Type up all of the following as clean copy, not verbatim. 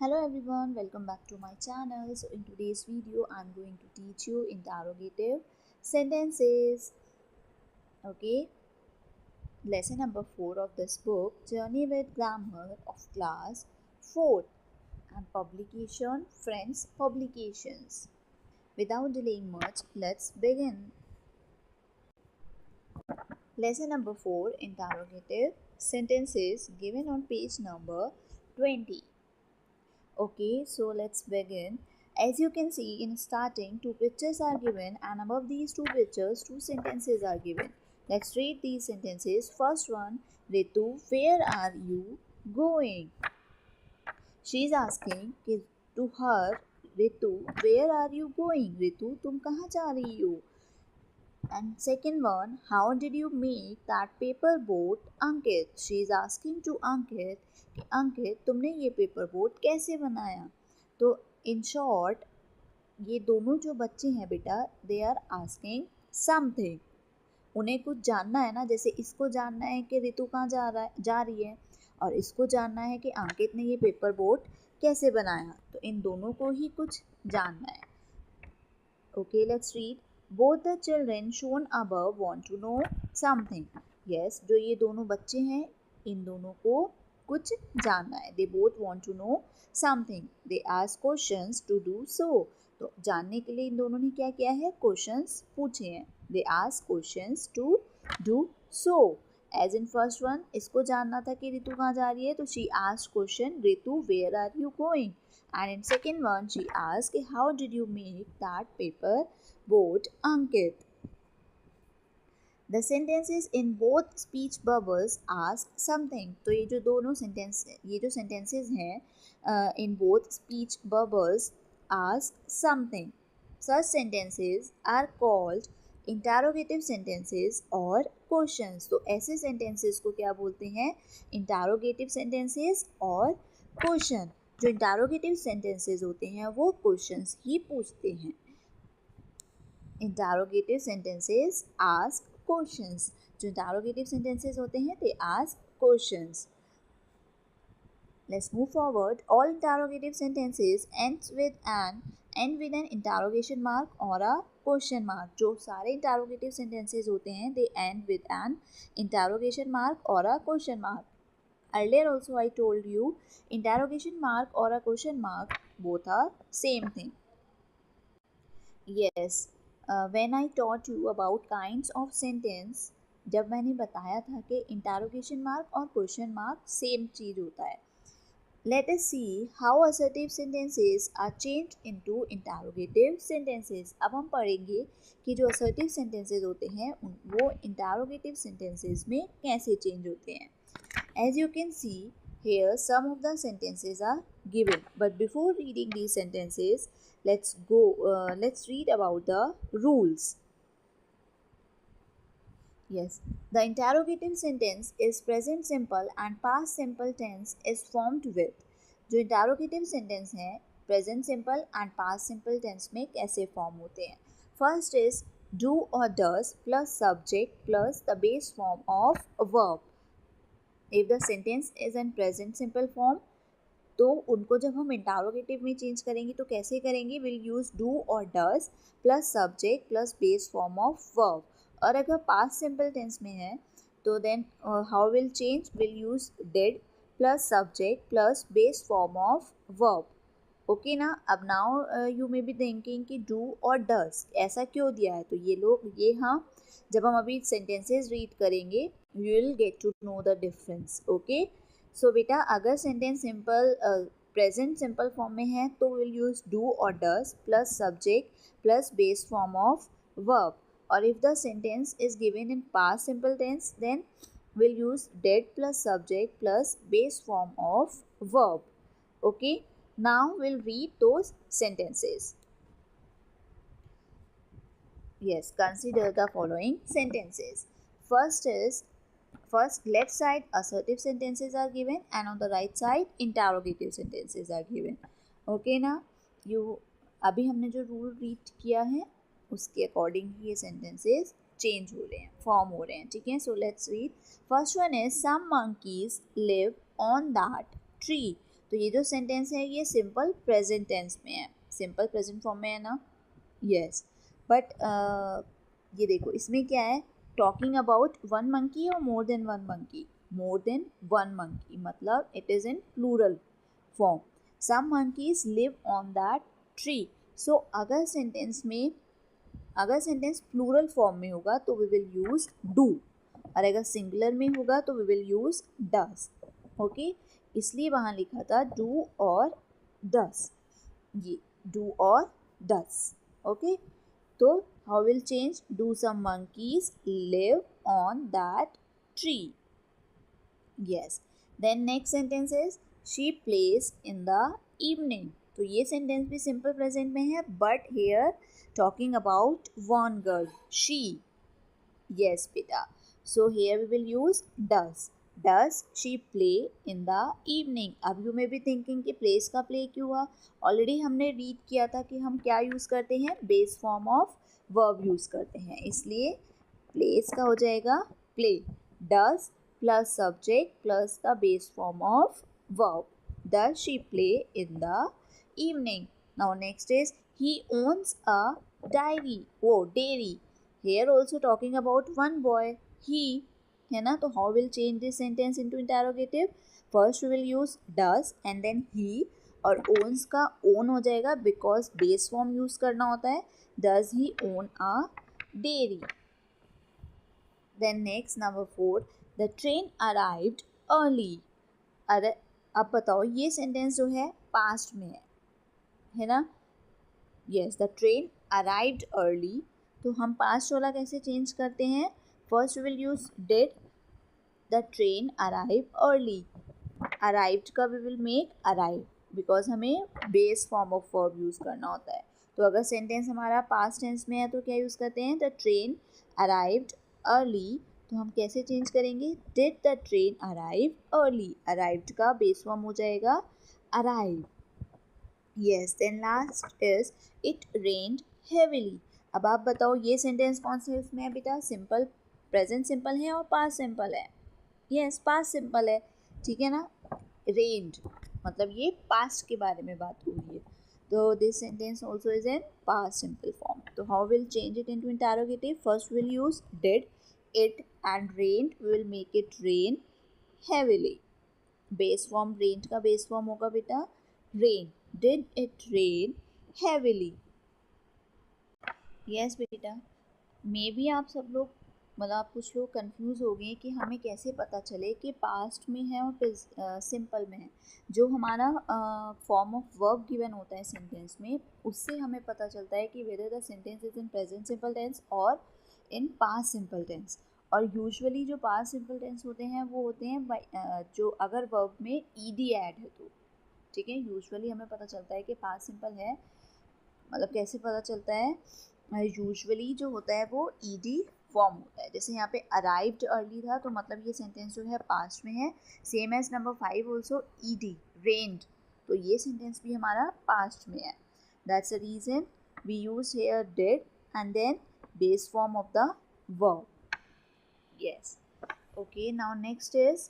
Hello everyone, welcome back to my channel. So in today's video, I'm going to teach you interrogative sentences. Okay, lesson number 4 of this book, Journey with Grammar of class 4th and publication Friends Publications. Without delaying much, let's begin. Lesson number 4, interrogative sentences given on page number 20. Okay, so let's begin. As you can see in starting, two pictures are given and above these two pictures, two sentences are given. Let's read these sentences. First one, Ritu, where are you going? She is asking to her, Ritu, where are you going? Ritu, तुम कहाँ जा रही हो? And second one, how did you make that paper boat, Ankit? She is asking to Ankit कि अंकित तुमने ये paper boat कैसे बनाया. तो इन शॉर्ट ये दोनों जो बच्चे हैं बेटा, दे आर आस्किंग समथिंग. उन्हें कुछ जानना है ना, जैसे इसको जानना है कि ऋतु कहाँ जा रही है, और इसको जानना है कि अंकित ने ये पेपर बोट कैसे बनाया. तो इन दोनों को ही कुछ जानना है. Okay, let's read. Both the children shown above want to know something. Yes, जो ये दोनों बच्चे हैं, इन दोनों को कुछ जानना है. They both want to know something. They ask questions to do so. तो जानने के लिए इन दोनों ने क्या किया है? Questions पूछे हैं. They ask questions to do so. As in first one, इसको जानना था कि ऋतु कहाँ जा रही है, तो she asked question, Ritu where are you going? And in second one, she asked, how did you make that paper boat, Ankit? The sentences in both speech bubbles ask something. तो ये जो दोनों sentences हैं in both speech bubbles ask something. Such sentences are called interrogative sentences और questions. तो ऐसे sentences को क्या बोलते हैं? Interrogative sentences और question. जो इंटरोगेटिव सेंटेंसेस होते हैं वो क्वेश्चंस ही पूछते हैं. Interrogative sentences ask questions. जो इंटरोगेटिव सेंटेंसेस होते हैं they ask questions. Let's move forward. All interrogative sentences end with an interrogation mark और अ क्वेश्चन मार्क. जो सारे इंटरोगेटिव सेंटेंसेस होते हैं they end with an interrogation mark और a question mark. Earlier also I told you interrogation mark or a question mark both are same thing. Yes, when I taught you about kinds of sentence, जब मैंने बताया था कि interrogation mark और question mark same चीज़ होता है. Let us see how assertive sentences are changed into interrogative sentences. अब हम पढ़ेंगे कि जो assertive sentences होते हैं वो interrogative sentences में कैसे change होते हैं. As you can see here, some of the sentences are given. But before reading these sentences, let's read about the rules. Yes, the interrogative sentence is present simple and past simple tense is formed with. जो interrogative sentence है present simple and past simple tense में कैसे form होते हैं? First is do or does plus subject plus the base form of a verb. If the sentence is in present simple form, तो उनको जब हम interrogative में चेंज करेंगे तो कैसे करेंगे? विल यूज डू और does plus subject plus base form of verb. और अगर पास्ट सिंपल टेंस में है तो then how will change? Will use did plus subject plus base form of verb. Okay ना. अब now you may be thinking कि do और does ऐसा क्यों दिया है? तो ये हाँ, जब हम अभी सेंटेंसेस रीड करेंगे you will get to know the difference. Okay, so बेटा अगर sentence simple present simple form में है तो विल यूज डू और does plus subject plus base form of verb. और if the sentence is given in past simple tense then will use did plus subject plus base form of verb. Okay, now we'll read those sentences. Yes, consider the following sentences. First left side assertive sentences are given and on the right side interrogative sentences are given. Okay ना. अभी हमने जो rule read किया है उसके according ये sentences change हो रहे हैं, फॉर्म हो रहे हैं. ठीक है, so let's read. First one is some monkeys live on that tree. तो ये जो सेंटेंस है ये सिंपल प्रेजेंट टेंस में है, सिंपल प्रेजेंट फॉर्म में है ना, यस। बट ये देखो इसमें क्या है, टॉकिंग अबाउट वन मंकी और more than one monkey, more than one monkey मतलब it is in plural form. Some monkeys live on that tree. So अगर सेंटेंस प्लूरल फॉर्म में होगा तो वी विल यूज डू, और अगर singular में होगा तो we will use does. Okay, इसलिए वहाँ लिखा था डू और डज, ये डू और डज। ओके, तो how will change, do some monkeys live on that tree, yes. Then next sentence is she plays in the evening। तो ये सेंटेंस भी सिंपल प्रेजेंट में है, but here talking about one girl, she, yes बेटा। So here we will use does she play in the evening। अब you may be thinking कि plays का play क्यों हुआ, ऑलरेडी हमने रीड किया था कि हम क्या यूज़ करते हैं, base form of verb use करते हैं, इसलिए plays का हो जाएगा play, does plus subject plus the base form of verb, does she play in the evening। Now next is he owns a dairy, here also talking about one boy, he, है ना। तो how will change this sentence into interrogative, first we will use does and then he, और owns का own हो जाएगा because base form use करना होता है, does he own a dairy। Then next number 4, the train arrived early। अरे अब बताओ ये सेंटेंस जो है पास्ट में है ना, yes, the train arrived early। तो हम पास्ट वाला कैसे चेंज करते हैं, first we will use did, the train arrive early, arrived का we will make arrive because हमें base form of verb use करना होता है। तो अगर सेंटेंस हमारा पास्ट टेंस में है तो क्या यूज़ करते हैं, द ट्रेन अराइव्ड अर्ली। तो हम कैसे चेंज करेंगे, did the train arrive early, arrived का बेस फॉर्म हो जाएगा arrive, yes. Then last is it rained heavily. अब आप बताओ ये सेंटेंस कौन से उसमें है बेटा, सिंपल प्रेजेंट सिंपल है और पास्ट सिंपल है, यस पास्ट सिंपल है, ठीक है ना। रेन्ड मतलब ये पास्ट के बारे में बात हो रही है, तो this sentence also is in past simple form. तो how will change it into interrogative, first will use did it and rained, we will make it rain heavily, base form rained का बेस फॉर्म होगा बेटा rain, did it rain heavily, yes बेटा। May be आप सब लोग मतलब आप कुछ लोग कंफ्यूज हो गए कि हमें कैसे पता चले कि पास्ट में है और सिंपल में है। जो हमारा फॉर्म ऑफ वर्ब गिवन होता है सेंटेंस में, उससे हमें पता चलता है कि whether the sentence is in present simple tense or in past simple tense. और यूजुअली जो पास्ट सिंपल टेंस होते हैं वो होते हैं जो अगर वर्ब में ईडी ऐड है तो, ठीक है। यूजुअली हमें पता चलता है कि पास्ट सिंपल है, मतलब कैसे पता चलता है, यूजुअली जो होता है वो ईडी फॉर्म होता है। जैसे यहाँ पे अराइव्ड अर्ली था तो मतलब ये सेंटेंस जो है पास्ट में है, same as number 5 also ED rained, तो ये सेंटेंस भी हमारा पास्ट में है, that's the reason we use here did and then base form of the verb, yes. Okay, now next is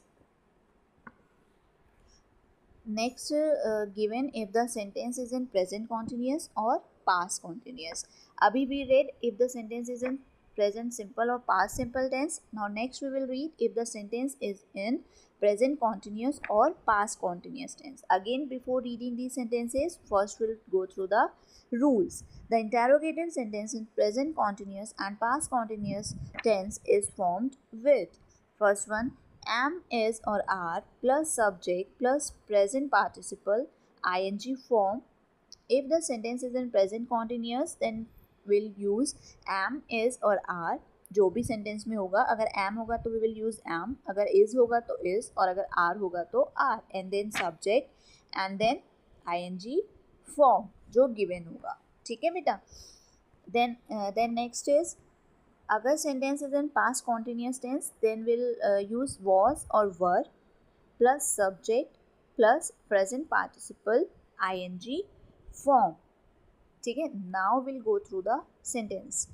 given if the sentence is in present continuous or past continuous। अभी we read if the sentence is in present simple or past simple tense। Now next we will read if the sentence is in present continuous or past continuous tense। Again before reading these sentences, first we'll go through the rules। The interrogative sentence in present continuous and past continuous tense is formed with, first one, am, is or are plus subject plus present participle ing form। If the sentence is in present continuous then we'll use am, is or are। जो भी sentence में होगा, अगर am होगा तो we will use am, अगर is होगा तो is, और अगर are होगा तो are, and then subject and then ing form जो given होगा, ठीक है बेटा। then next is अगर sentence is in past continuous tense then will use was और were plus subject plus present participle ING form, ठीक है। Now will go through the sentence.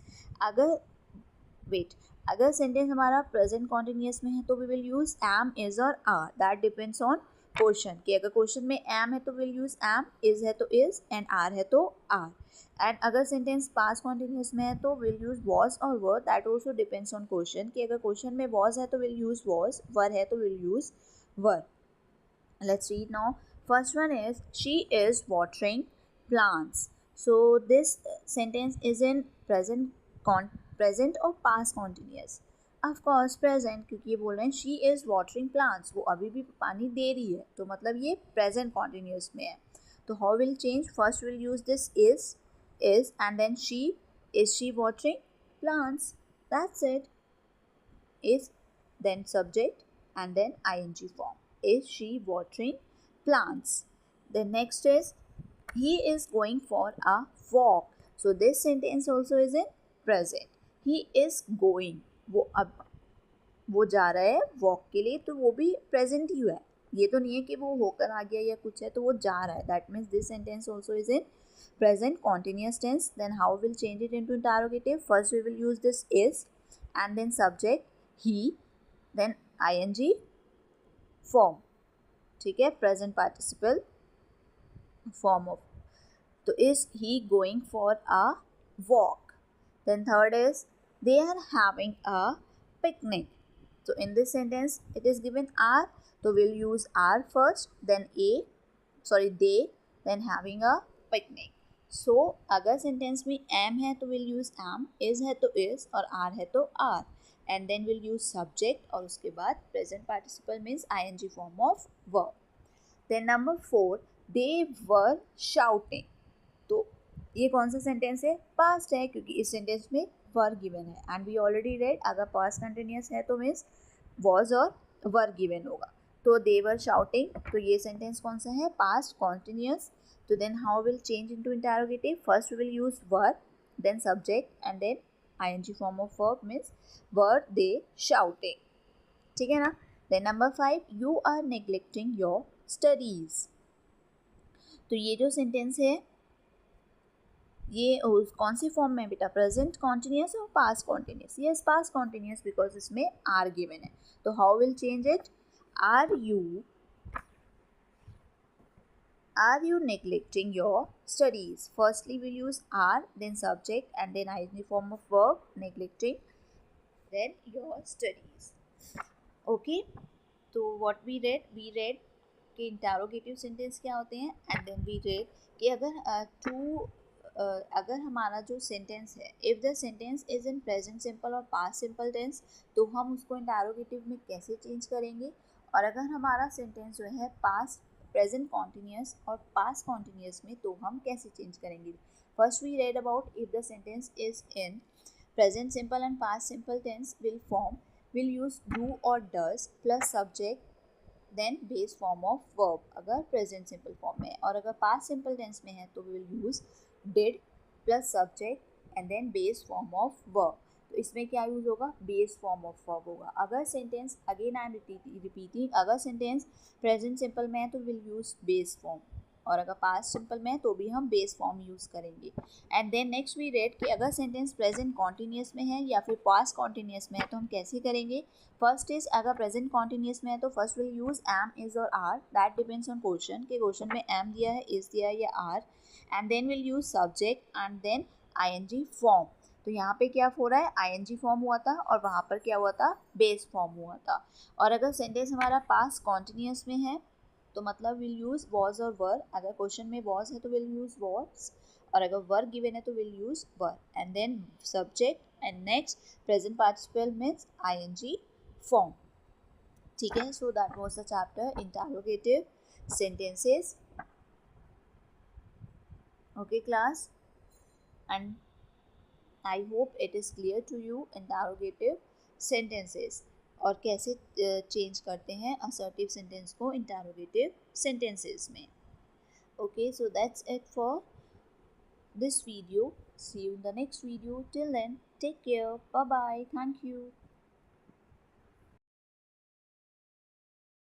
अगर सेंटेंस हमारा प्रेजेंट कॉन्टिन्यूस में है तो we will use am, is और are, that depends on question कि अगर क्वेश्चन में एम है तो विल यूज एम, इज है तो इज, एंड आर है तो आर. एंड अगर सेंटेंस पास्ट कॉन्टिन्यूस में है तो विल यूज वॉज और were. That also depends on question कि अगर क्वेश्चन में वॉज है तो विल यूज वॉज, वर है तो will use were. Let's read now. First one is she is watering plants. So this sentence is in present or past continuous. Of course present, क्योंकि ये बोल रहे हैं she is watering plants, वो अभी भी पानी दे रही है, तो मतलब ये present continuous में है. तो how will change? First we'll use this is and then she. Is she watering plants? That's it. Is, then subject, and then ing form. Is she watering plants? The next is he is going for a walk. So this sentence also is in present. He is going, वो जा रहा है walk के लिए, तो वो भी present ही हुआ है. ये तो नहीं है कि वो होकर आ गया या कुछ है, तो वो जा रहा है. That means this sentence also is in present continuous tense. Then how we'll change it into interrogative? First we will use this is and then subject he, then ing form. ठीक है, present participle form of. तो is he going for a walk? Then third is they are having a picnic. So in this sentence it is given are, so we'll use are first, then they, then having a picnic. So अगर sentence में am है तो we'll use am, is है तो is और are है तो are, and then we'll use subject और उसके बाद present participle means ing form of verb. Then number 4, they were shouting. तो ये कौन सा सेंटेंस है? पास्ट है, क्योंकि इस सेंटेंस में वर गिवन है. एंड वी ऑलरेडी रेड अगर पास्ट कंटिन्यूस है तो मीन्स वॉज और वर गिवन होगा. तो दे वर शाउटिंग, तो ये सेंटेंस कौन सा है? Past continuous. तो then how will change into interrogative? First we will use were, then subject and then ing form of verb means were they shouting. ठीक है ना. Then number 5, you are neglecting your studies. तो ये जो sentence है ये कौन सी form में बेटा? प्रेजेंट कॉन्टिन्यूस और past continuous. Yes, past continuous because इसमें आर गिवन है. तो how will change it? Are you neglecting your studies. Firstly will use are, then subject and then ing form of verb neglecting, then your studies. Okay, तो what we read कि इंटरोगेटिव सेंटेंस क्या होते हैं, and then we read कि अगर हमारा जो सेंटेंस है, if the sentence is in present simple और पास्ट सिंपल टेंस, तो हम उसको इंटरोगेटिव में कैसे चेंज करेंगे. और अगर हमारा सेंटेंस जो है पास्ट प्रेजेंट कॉन्टिन्यूस और पास्ट कॉन्टिन्यूस में, तो हम कैसे चेंज करेंगे. First we read about if the sentence is in present simple and past simple tense will use do और does plus subject then base form of verb अगर present simple form में है. और अगर पास्ट सिंपल टेंस में है तो we will use did plus subject and then base form of verb. तो इसमें क्या यूज होगा? बेस फॉर्म ऑफ वर्ब होगा. अगर sentence, again I am repeating, अगर सेंटेंस प्रेजेंट सिंपल में है तो विल यूज बेस फॉर्म, और अगर पास्ट सिंपल में है तो भी हम बेस फॉर्म यूज़ करेंगे. And then next we read कि अगर सेंटेंस प्रेजेंट कॉन्टिन्यूस में है या फिर पास्ट कॉन्टिन्यूस में है तो हम कैसे करेंगे. फर्स्ट इज अगर प्रेजेंट कॉन्टिन्यूस में है तो first will use am, is और are. That depends on question कि क्वेश्चन में एम दिया है, इज दिया है या are. And then will use subject and then ing form. तो यहाँ पे क्या हो रहा है? ing फॉर्म हुआ था और वहाँ पर क्या हुआ था? बेस फॉर्म हुआ था. और अगर सेंटेंस हमारा पास्ट कॉन्टिन्यूस में है तो मतलब विल यूज वॉज और वर. अगर क्वेश्चन में वॉज है तो विल यूज वॉज, और अगर वर गिवन है तो will use were, and then subject and next present participle means ing form. ठीक है. So that was the chapter interrogative sentences. Okay class, and I hope it is clear to you interrogative sentences और कैसे change करते हैं assertive sentence को interrogative sentences में. Okay, so that's it for this video. See you in the next video. Till then take care. Bye bye. Thank you.